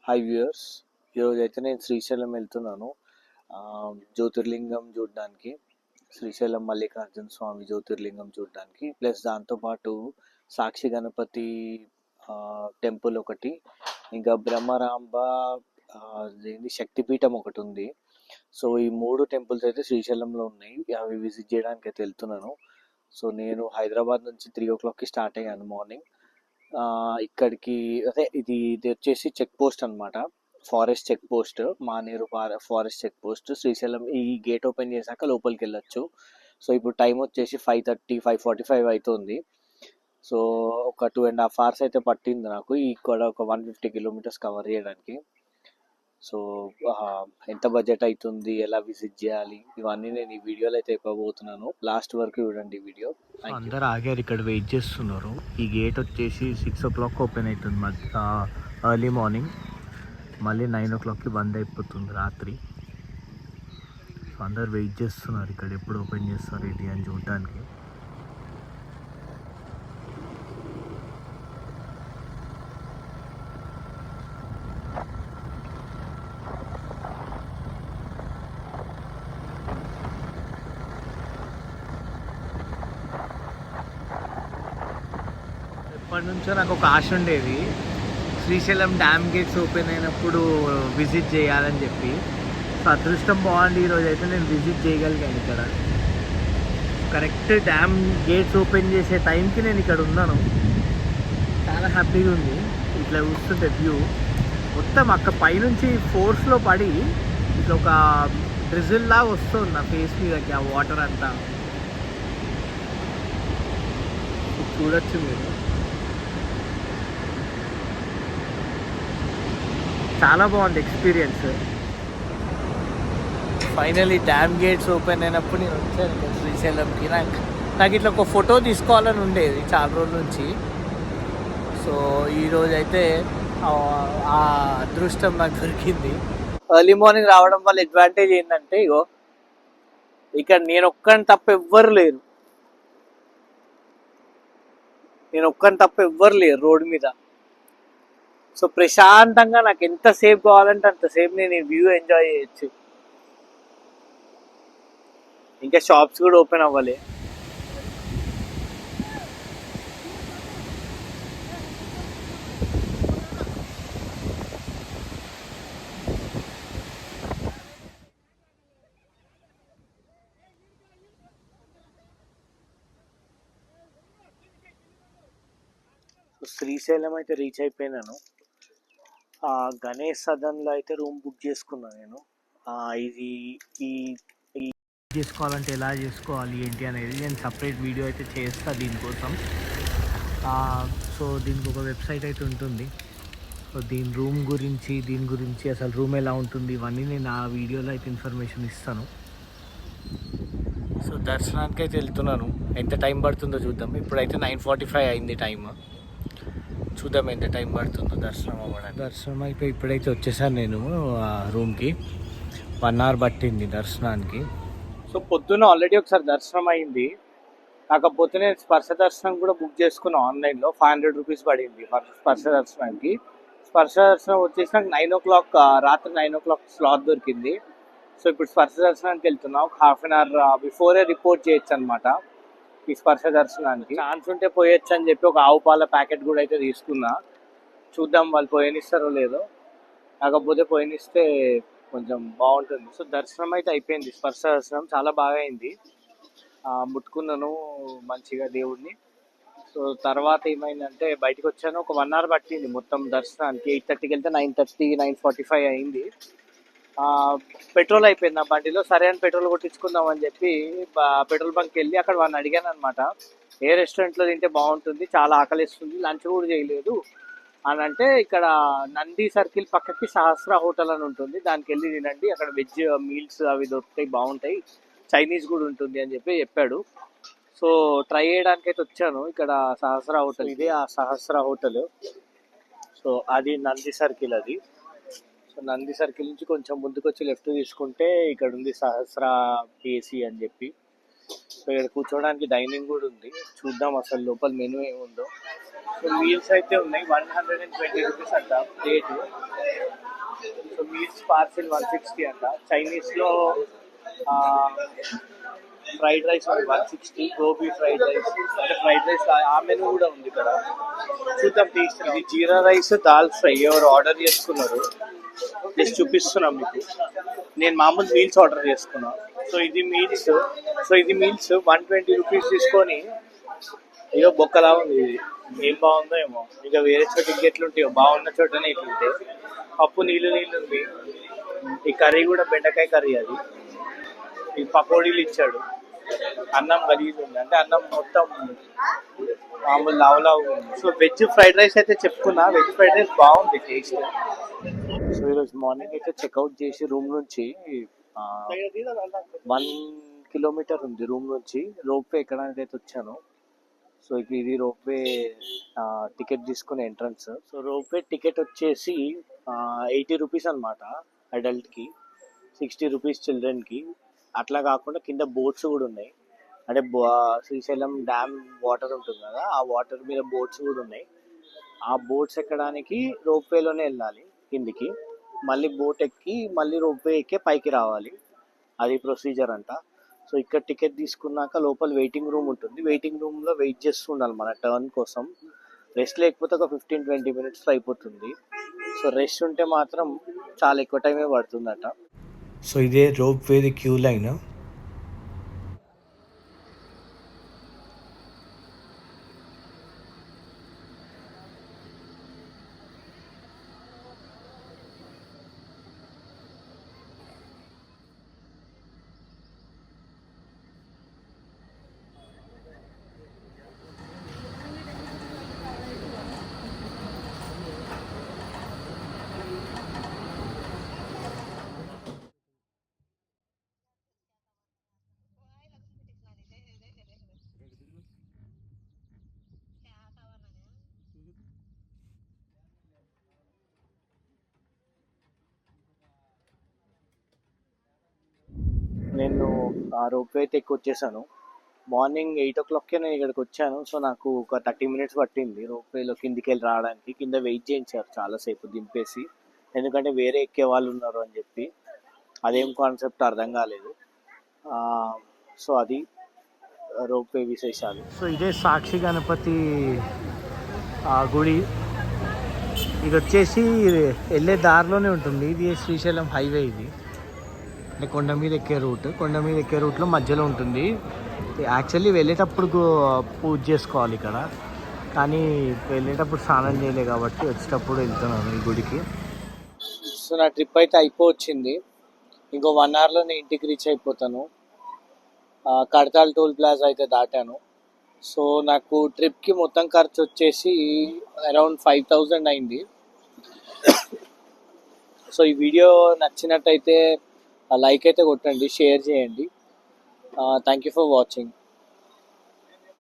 Hi viewers, ఈరోజు అయితే నేను శ్రీశైలం వెళ్తున్నాను. జ్యోతిర్లింగం చూడడానికి, శ్రీశైలం మల్లికార్జున స్వామి జ్యోతిర్లింగం చూడడానికి, ప్లస్ దాంతోపాటు సాక్షి గణపతి టెంపుల్ ఒకటి, ఇంకా బ్రహ్మరాంబ శక్తిపీఠం ఒకటి ఉంది. సో ఈ 3 టెంపుల్స్ అయితే శ్రీశైలంలో ఉన్నాయి. అవి విజిట్ చేయడానికి అయితే వెళ్తున్నాను. సో నేను హైదరాబాద్ నుంచి 3 o'clockకి స్టార్ట్ అయ్యాను మార్నింగ్. ఇక్కడికి అదే ఇది వచ్చేసి చెక్ పోస్ట్ అనమాట. Forest check post, Maneru forest check post. Srisailam ఈ గేట్ ఓపెన్ చేశాక లోపలికి వెళ్ళొచ్చు. సో ఇప్పుడు టైం వచ్చేసి 5:30, 5:45 అవుతుంది. సో ఒక 2.5 hours అయితే పట్టింది నాకు ఇక్కడ ఒక 150 kilometers కవర్ చేయడానికి. సో ఎంత బడ్జెట్ అవుతుంది, ఎలా విజిట్ చేయాలి, ఇవన్నీ నేను ఈ వీడియోలో అయితే చెప్పబోతున్నాను. లాస్ట్ వరకు చూడండి వీడియో. అందరు ఆగారు, ఇక్కడ వెయిట్ చేస్తున్నారు. ఈ గేట్ వచ్చేసి 6 o'clock ఓపెన్ అవుతుంది ఎర్లీ మార్నింగ్, మళ్ళీ 9 o'clockకి బంద్ అయిపోతుంది రాత్రి. సో అందరు వెయిట్ చేస్తున్నారు ఇక్కడ ఎప్పుడు ఓపెన్ చేస్తారు ఇది అని చూడటానికి. ఎప్పటి నుంచో నాకు ఒక ఆశ ఉండేది, శ్రీశైలం డ్యామ్ గేట్స్ ఓపెన్ అయినప్పుడు విజిట్ చేయాలని చెప్పి. సో అదృష్టం బాగుంది, ఈరోజు అయితే నేను విజిట్ చేయగలిగాను. ఇక్కడ కరెక్ట్ డ్యామ్ గేట్స్ ఓపెన్ చేసే టైంకి నేను ఇక్కడ ఉన్నాను. చాలా హ్యాపీగా ఉంది. ఇట్లా చూస్తుంటే వ్యూ మొత్తం అక్కడ పైనుంచి ఫోర్స్లో పడి ఇట్లా ఒక డ్రిజిల్ లాగా వస్తుంది నా ఫేస్ మీదకి ఆ వాటర్ అంతా. చూడొచ్చు మీరు, చాలా బాగుంది experience. Finally dam gates open అయినప్పుడు నేను వచ్చాను శ్రీశైలంకి. నాకు ఇట్లా ఒక ఫోటో తీసుకోవాలని ఉండేది చాలా రోజుల నుంచి. సో ఈరోజు అయితే ఆ అదృష్టం నాకు దొరికింది. ఎర్లీ మార్నింగ్ రావడం వల్ల అడ్వాంటేజ్ ఏంటంటే, ఇగో ఇక్కడ నేను ఒక్కని తప్ప ఎవ్వరు లేరు. రోడ్డు మీద. సో ప్రశాంతంగా నాకు ఎంతసేపు కావాలంటే అంతసేపు నేను ఈ వ్యూ ఎంజాయ్ చేయొచ్చు. ఇంకా షాప్స్ కూడా ఓపెన్ అవ్వాలి. శ్రీశైలం అయితే రీచ్ అయిపోయినాను. గణేష్ సదన్లో అయితే రూమ్ బుక్ చేసుకున్నాను నేను. ఇది చేసుకోవాలంటే ఎలా చేసుకోవాలి ఏంటి అనేది నేను సపరేట్ వీడియో అయితే చేస్తాను దీనికోసం. సో దీనికి ఒక వెబ్సైట్ అయితే ఉంటుంది. సో దీని గురించి అసలు రూమ్ ఎలా ఉంటుంది ఇవన్నీ నేను ఆ వీడియోలో అయితే ఇన్ఫర్మేషన్ ఇస్తాను. సో దర్శనానికి అయితే వెళ్తున్నాను. ఎంత టైం పడుతుందో చూద్దాం. ఇప్పుడైతే 9:45 అయింది టైం. చూద్దాం ఎంత టైం పడుతుందో దర్శనం అవ్వడానికి. దర్శనం అయిపోయి ఇప్పుడైతే వచ్చేసాను నేను రూమ్కి. 1 hour పట్టింది దర్శనానికి. సో పొద్దున్న ఆల్రెడీ ఒకసారి దర్శనం అయింది. కాకపోతే నేను స్పర్శ దర్శనం కూడా బుక్ చేసుకున్నాను ఆన్లైన్లో. 500 rupees పడింది స్పర్శ దర్శనానికి. స్పర్శ దర్శనం వచ్చేసి నాకు 9 o'clock, రాత్రి 9 o'clock స్లాట్ దొరికింది. సో ఇప్పుడు స్పర్శ దర్శనానికి వెళ్తున్నాం. ఒక 1/2 hour బిఫోరే రిపోర్ట్ చేయొచ్చు అనమాట ఈ స్పర్శ దర్శనానికి. ఛాన్స్ ఉంటే పోయొచ్చు అని చెప్పి ఒక ఆవు పాల ప్యాకెట్ కూడా అయితే తీసుకున్నా. చూద్దాం వాళ్ళు పోయనిస్తారో లేదో. కాకపోతే పోయనిస్తే కొంచెం బాగుంటుంది. సో దర్శనం అయితే అయిపోయింది. స్పర్శ దర్శనం చాలా బాగా అయింది. ముట్టుకున్నాను మంచిగా దేవుడిని. సో తర్వాత ఏమైందంటే బయటకు వచ్చాను. ఒక 1 hour పట్టింది మొత్తం దర్శనానికి. 8:30కి వెళ్తే 9:30, 9:45 అయింది. పెట్రోల్ అయిపోయింది నా బండిలో. సరే అని పెట్రోల్ కొట్టించుకుందాం అని చెప్పి పెట్రోల్ బంక్కి వెళ్ళి అక్కడ వాడిని అడిగాను అనమాట, ఏ రెస్టారెంట్లో తింటే బాగుంటుంది, చాలా ఆకలిస్తుంది, లంచ్ కూడా చేయలేదు అని అంటే, ఇక్కడ నంది సర్కిల్ పక్కకి సహస్ర హోటల్ అని ఉంటుంది, దానికి వెళ్ళి తినండి, అక్కడ వెజ్ మీల్స్ అవి దొరుకుతాయి, బాగుంటాయి, చైనీస్ కూడా ఉంటుంది అని చెప్పాడు. సో ట్రై చేయడానికి అయితే వచ్చాను. ఇక్కడ సహస్ర హోటల్, ఇదే ఆ సహస్ర హోటల్. సో అది నంది సర్కిల్. అది సో నంది సర్కిల్ నుంచి కొంచెం ముందుకు వచ్చి లెఫ్ట్ తీసుకుంటే ఇక్కడ ఉంది సహస్ర ఏసీ అని చెప్పి. సో ఇక్కడ కూర్చోడానికి డైనింగ్ కూడా ఉంది. చూద్దాం అసలు లోపల మెనూ ఏముందో. సో మీల్స్ అయితే ఉన్నాయి. 120 rupees అంట ప్లేట్. సో మీల్స్ పార్సిల్ 160 అంట. చైనీస్లో ఫ్రైడ్ రైస్ ఉంది 160, గోబీ ఫ్రైడ్ రైస్ అంటే ఫ్రైడ్ రైస్ ఆ మెనూ కూడా ఉంది ఇక్కడ. చూద్దాం టేస్ట్. ఇది జీరా రైస్ దాల్ ఫ్రై ఎవరు ఆర్డర్ చేసుకున్నారు జస్ట్ చూపిస్తున్నాం మీకు. నేను మామూలు మీల్స్ ఆర్డర్ చేసుకున్నా. సో ఇది మీల్స్ 120 రూపీస్ తీసుకొని ఇక బొక్కలా ఉంది. ఇది ఏం బాగుందో ఏమో, ఇక వేరే చోట ఇంకెట్లుంటాయో, బాగున్న చోటనే ఇట్లుంటాయి. పప్పు నీళ్ళు ఉంది. ఈ కర్రీ కూడా బెండకాయ కర్రీ. అది ఈ పకోడీలు ఇచ్చాడు. అన్నం గలీజ్ ఉంది, అంటే అన్నం మొత్తం మామూలు లావు ఉంది. సో వెజ్ ఫ్రైడ్ రైస్ అయితే చెప్పుకున్నా, వెజ్ ఫ్రైడ్ రైస్ బాగుంది టేస్ట్. సో ఈరోజు మార్నింగ్ అయితే చెక్అవుట్ చేసి రూమ్ నుంచి 1 కిలోమీటర్ ఉంది రూమ్ నుంచి రోప్వే ఎక్కడానికి అయితే వచ్చాను. సో ఇది రోప్వే టికెట్ తీసుకునే ఎంట్రన్స్. సో రోప్వే టికెట్ వచ్చేసి 80 రూపీస్ అనమాట అడల్ట్కి, 60 రూపీస్ చిల్డ్రన్కి. అట్లా కాకుండా కింద బోట్స్ కూడా ఉన్నాయి. అంటే శ్రీశైలం డ్యామ్ వాటర్ ఉంటుంది కదా, ఆ వాటర్ మీద బోట్స్ కూడా ఉన్నాయి. ఆ బోట్స్ ఎక్కడానికి రోప్వేలోనే వెళ్ళాలి కిందికి, మళ్ళీ బోట్ ఎక్కి మళ్ళీ రోప్వే ఎక్కి పైకి రావాలి. అది ప్రొసీజర్ అంట. సో ఇక్కడ టికెట్ తీసుకున్నాక లోపల వెయిటింగ్ రూమ్ ఉంటుంది. వెయిటింగ్ రూమ్లో వెయిట్ చేస్తూ ఉండాలి మన టర్న్ కోసం. రెస్ట్ లేకపోతే ఒక 15-20 మినిట్స్లో అయిపోతుంది. సో రెస్ట్ ఉంటే మాత్రం చాలా ఎక్కువ టైమే పడుతుందట. సో ఇదే రోప్వేది క్యూ లైన్. నేను ఆ రోప్వే అయితే ఎక్కువ వచ్చేసాను. మార్నింగ్ 8 o'clockకే నేను ఇక్కడికి వచ్చాను. సో నాకు ఒక 30 మినిట్స్ పట్టింది రోప్వేలో కిందికి వెళ్ళి రావడానికి. కింద వెయిట్ చేయించారు చాలాసేపు దింపేసి, ఎందుకంటే వేరే ఎక్కే వాళ్ళు ఉన్నారు అని చెప్పి. అదేం కాన్సెప్ట్ అర్థం కాలేదు. సో అది రోప్వే విశేషాలు. సో ఇదే సాక్షి గణపతి గుడి. ఇది వచ్చేసి వెళ్ళే దారిలోనే ఉంటుంది. ఇది శ్రీశైలం హైవే. ఇది అంటే కొండ మీద ఎక్కే రూట్లో మధ్యలో ఉంటుంది. యాక్చువల్లీ వెళ్ళేటప్పుడు పూజ చేసుకోవాలి ఇక్కడ, కానీ వెళ్ళేటప్పుడు స్నానం చేయలే కాబట్టి వచ్చేటప్పుడు వెళ్తున్నాను ఈ గుడికి. సో నా ట్రిప్ అయితే అయిపోవచ్చింది. ఇంకో 1 hourలో నేను ఇంటికి రీచ్ అయిపోతాను. కడతాల్ టోల్ ప్లాజా అయితే దాటాను. సో నాకు ట్రిప్కి మొత్తం ఖర్చు వచ్చేసి అరౌండ్ 5,000 అయింది. సో ఈ వీడియో నచ్చినట్టయితే లైక్ అయితే కొట్టండి, షేర్ చేయండి. Thank you for watching.